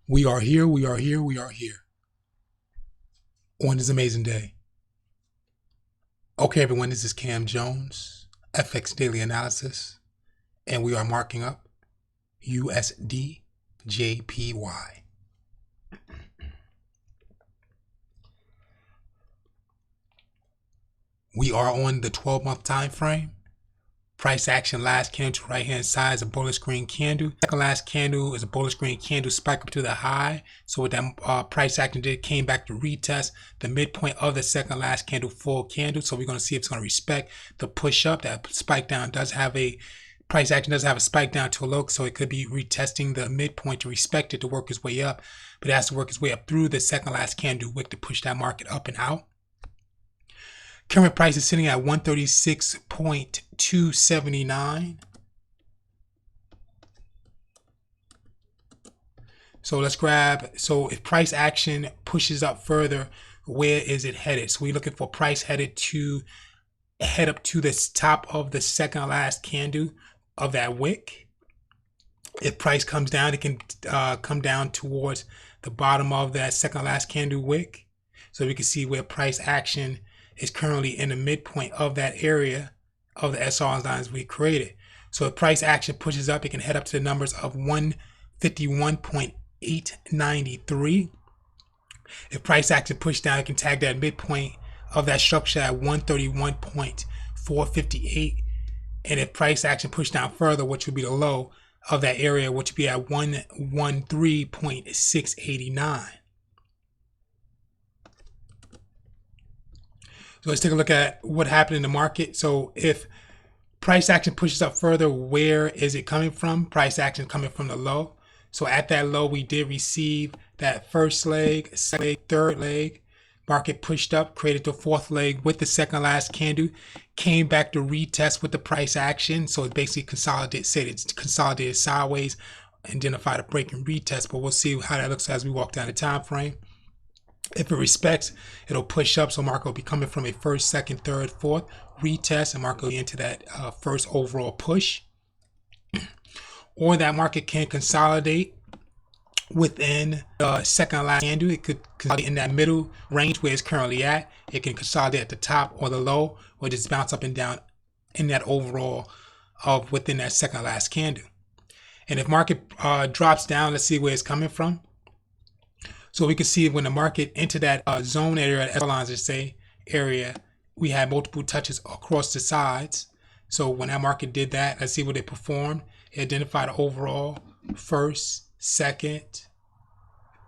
We are here, we are here, we are here on this amazing day. Okay, everyone, this is Cam Jones, FX Daily Analysis, and we are marking up USD JPY. We are on the 12-month time frame. Price action last candle to right hand side is a bullish green candle. Second last candle is a bullish green candle, spike up to the high. So what that price action did, came back to retest the midpoint of the second last candle, full candle. So we're going to see if it's going to respect the push up. That spike down does have a price action does have a spike down to a low, so it could be retesting the midpoint to respect it to work its way up. But it has to work its way up through the second last candle wick to push that market up and out. Current price is sitting at 136.279. So let's grab, so if price action pushes up further, where is it headed? So we're looking for price head up to the top of the second last candle of that wick. If price comes down, it can come down towards the bottom of that second last candle wick. So we can see where price action is currently in the midpoint of that area of the SR lines we created. So if price action pushes up, it can head up to the numbers of 151.893. If price action pushed down, it can tag that midpoint of that structure at 131.458. And if price action pushed down further, which would be the low of that area, which would be at 113.689. So let's take a look at what happened in the market. So if price action pushes up further, where is it coming from? Price action coming from the low. So at that low, we did receive that first leg, second leg, third leg. Market pushed up, created the fourth leg with the second last candle, came back to retest with the price action. So it basically consolidated sideways, identified a break and retest. But we'll see how that looks as we walk down the time frame. If it respects, it'll push up. So market will be coming from a first, second, third, fourth retest, and market will be into that first overall push. Or that market can consolidate within the second last candle. It could consolidate in that middle range where it's currently at. It can consolidate at the top or the low, or just bounce up and down in that overall of within that second last candle. And if market drops down, let's see where it's coming from. So we can see when the market entered that zone area, lines area, we had multiple touches across the sides. So when that market did that, let's see what it performed. It identified overall first, second,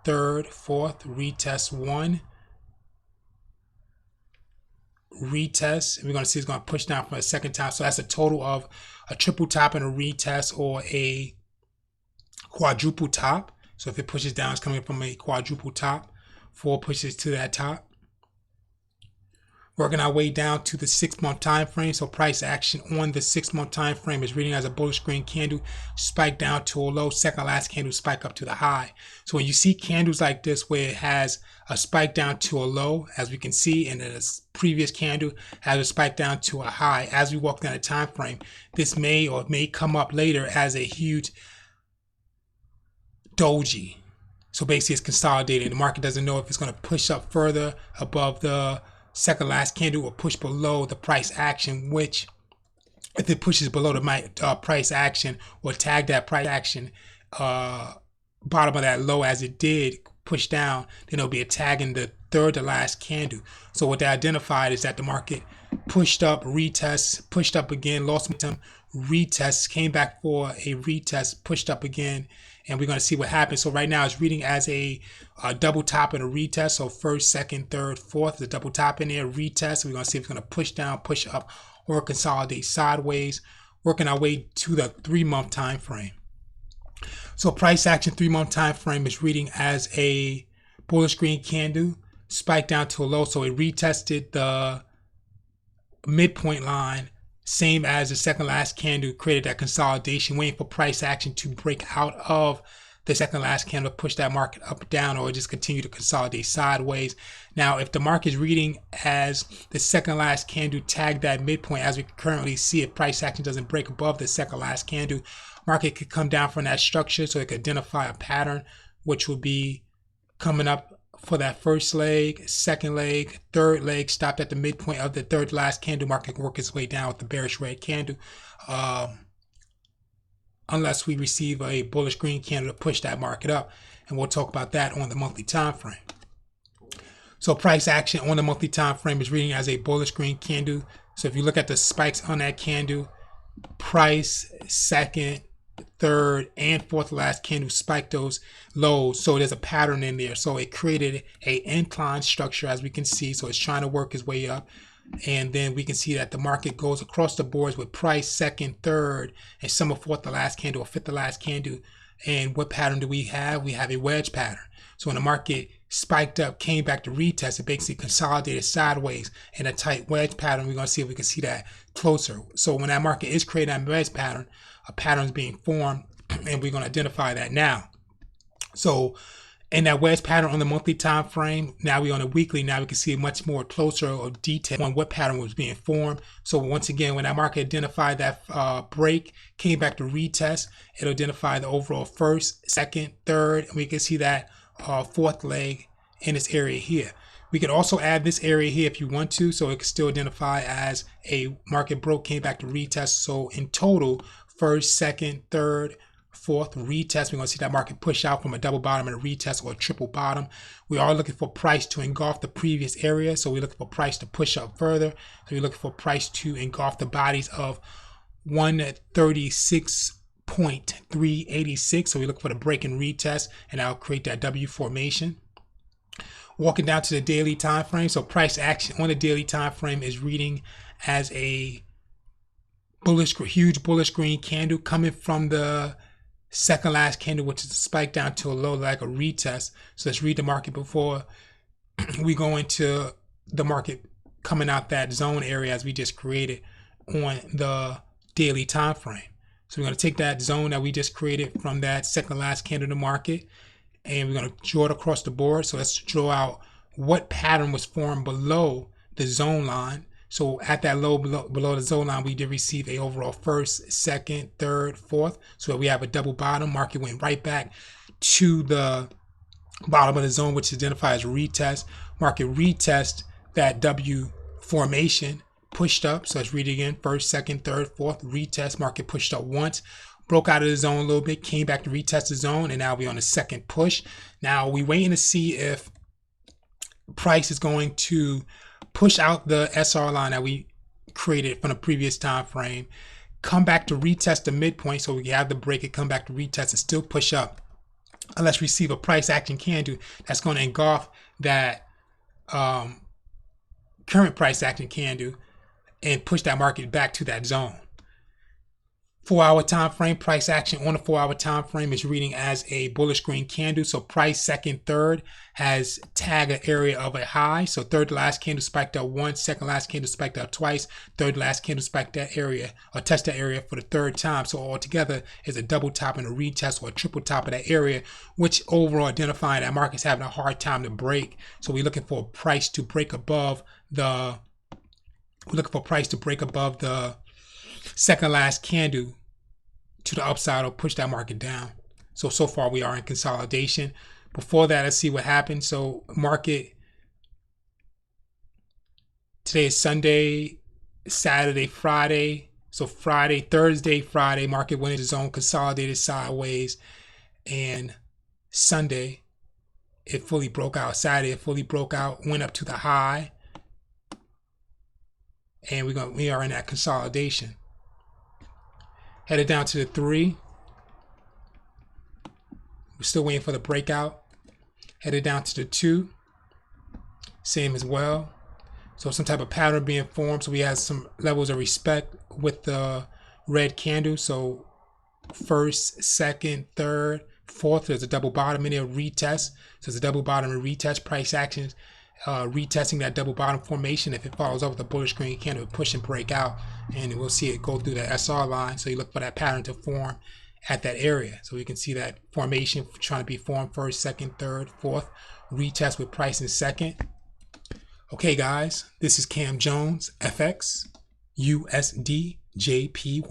third, fourth, retest one, retest. And we're going to see it's going to push down for a second time. So that's a total of a triple top and a retest, or a quadruple top. So if it pushes down, it's coming from a quadruple top, 4 pushes to that top. Working our way down to the 6-month time frame. So price action on the 6-month time frame is reading as a bullish green candle, spike down to a low, second last candle spike up to the high. So when you see candles like this where it has a spike down to a low, as we can see, and the previous candle has a spike down to a high, as we walk down the time frame, this may come up later as a huge doji. So basically it's consolidated. The market doesn't know if it's going to push up further above the second last candle or push below the price action, which if it pushes below the price action or tag that price action bottom of that low as it did push down, then it'll be a tag in the third to last candle. So what they identified is that the market pushed up, retest, pushed up again, lost momentum, retest, came back for a retest, pushed up again, and we're going to see what happens. So right now it's reading as a double top and a retest. So first, second, third, fourth, the double top in there, retest. So we're going to see if it's going to push down, push up, or consolidate sideways. Working our way to the 3-month time frame. So price action 3-month time frame is reading as a bullish green candle, spike down to a low. So it retested the midpoint line, same as the second last candle, created that consolidation, waiting for price action to break out of the second last candle, push that market up or down, or just continue to consolidate sideways. Now, if the market is reading as the second last candle tag that midpoint, as we currently see, if price action doesn't break above the second last candle, market could come down from that structure, so it could identify a pattern which will be coming up for that first leg, second leg, third leg, stopped at the midpoint of the third last candle. Market can work its way down with the bearish red candle, unless we receive a bullish green candle to push that market up, and we'll talk about that on the monthly time frame. So price action on the monthly time frame is reading as a bullish green candle. So if you look at the spikes on that candle, price, second, third, and fourth last candle spiked those lows. So there's a pattern in there. So it created a incline structure, as we can see. So it's trying to work its way up. And then we can see that the market goes across the boards with price, second, third, and some of fourth the last candle or fifth the last candle. And what pattern do we have? We have a wedge pattern. So when the market spiked up, came back to retest, it basically consolidated sideways in a tight wedge pattern. We're going to see if we can see that closer. So when that market is creating that wedge pattern, a pattern is being formed, and we're going to identify that now. So in that wedge pattern on the monthly time frame, now we're on a weekly. Now we can see much more closer or detail on what pattern was being formed. So once again, when that market identified that break, came back to retest, it'll identify the overall first, second, third, and we can see that fourth leg in this area here. We could also add this area here if you want to, so it can still identify as a market broke, came back to retest. So in total, first, second, third, fourth retest, we're going to see that market push out from a double bottom and a retest or a triple bottom. We are looking for price to engulf the previous area, so we're looking for price to push up further. So we're looking for price to engulf the bodies of 136.386. So we look for the break and retest, and that'll create that W formation. Walking down to the daily time frame, so price action on the daily time frame is reading as a bullish, huge bullish green candle coming from the second last candle, which is a spike down to a low like a retest. So let's read the market before we go into the market coming out that zone area as we just created on the daily time frame. So we're going to take that zone that we just created from that second last candle in the market, and we're going to draw it across the board. So let's draw out what pattern was formed below the zone line. So at that low below the zone line, we did receive a overall first, second, third, fourth. So we have a double bottom. Market went right back to the bottom of the zone, which is identified as retest. Market retest that W formation, pushed up. So let's read it again. First, second, third, fourth, retest. Market pushed up once, broke out of the zone a little bit, came back to retest the zone, and now we're on the second push. Now we're waiting to see if price is going to push out the SR line that we created from the previous time frame, come back to retest the midpoint, so we have the break it, come back to retest and still push up, unless we receive a price action candle that's going to engulf that current price action candle and push that market back to that zone. 4-hour time frame, price action on the 4-hour time frame is reading as a bullish green candle. So price second, third has tagged an area of a high. So third last candle spiked up once, second last candle spiked up twice, third last candle spiked that area or touched that area for the third time. So altogether is a double top and a retest or a triple top of that area, which overall identifying that market's having a hard time to break. So we're looking for a price to break above the second last candle to the upside or push that market down. So far we are in consolidation. Before that, let's see what happened. So market today is Sunday, Saturday, Friday. So Friday, Thursday, Friday, market went into zone, consolidated sideways, and Sunday it fully broke out. Saturday it fully broke out, went up to the high, and we are in that consolidation. Headed down to the 3. We're still waiting for the breakout. Headed down to the 2. Same as well. So some type of pattern being formed. So we have some levels of respect with the red candle. So first, second, third, fourth. There's a double bottom in there, retest. So there's a double bottom and retest. Price actions retesting that double bottom formation. If it follows up with a bullish green candle, push and break out, and we'll see it go through the SR line. So you look for that pattern to form at that area. So we can see that formation trying to be formed first, second, third, fourth, retest with price in second. Okay guys, this is Cam Jones, FX, USD, JPY.